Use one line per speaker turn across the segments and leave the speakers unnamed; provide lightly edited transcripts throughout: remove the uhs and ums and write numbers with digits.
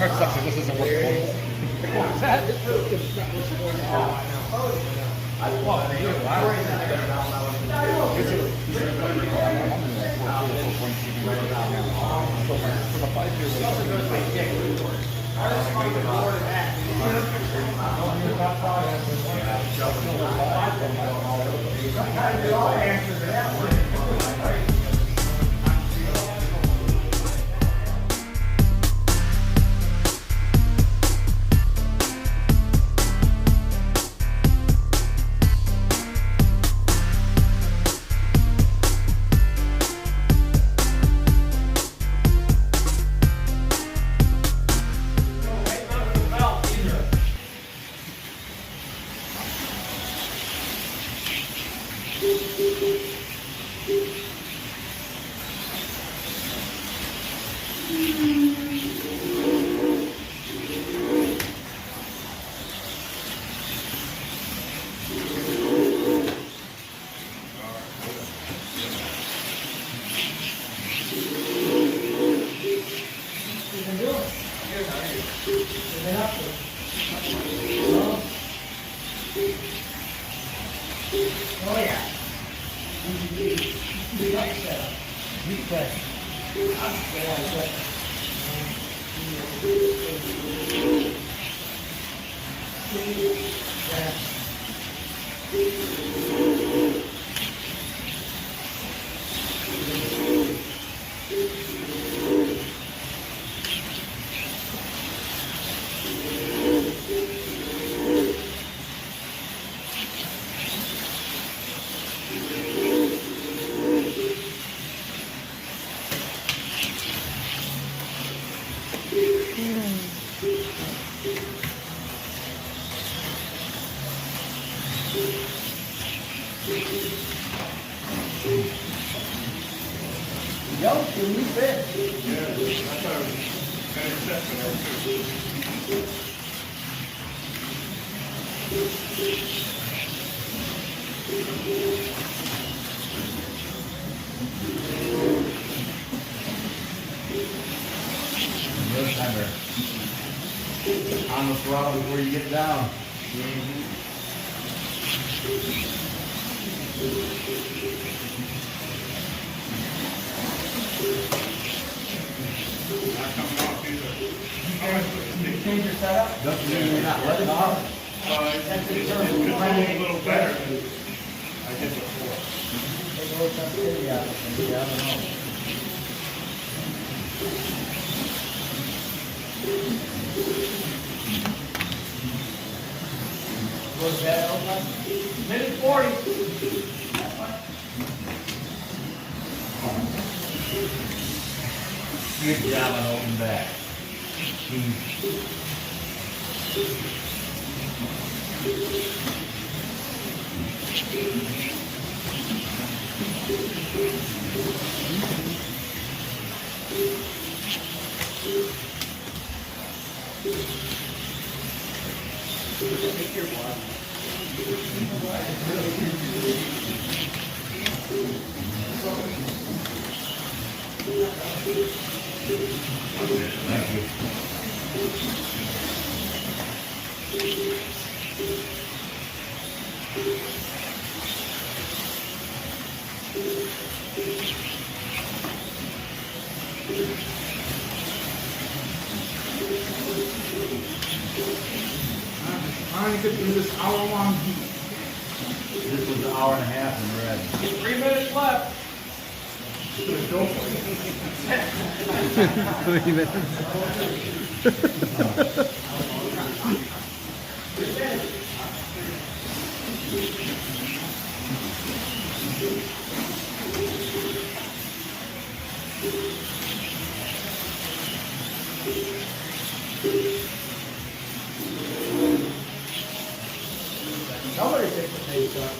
Sucks that this isn't working.
What's that?
On the throttle before you get down.
Change your setup?
Doesn't mean you're not letting off.
That's the term.
A little better than I did before.
Take a look up there, yeah. Maybe, I don't know. What's that, Elton? Minute 40.
Good job on holding back.
Take your one.
Thank you.
Trying to get through this hour-long heat.
This was an hour and a half in red.
3 minutes left.
Go for it.
3 minutes.
Somebody take the pace up.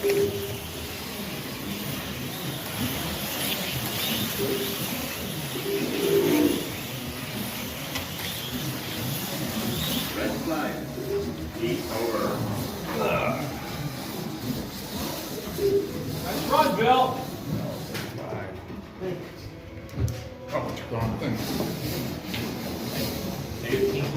Red flag. Heat over.
Nice run, Bill.
Oh, darn thing. 15.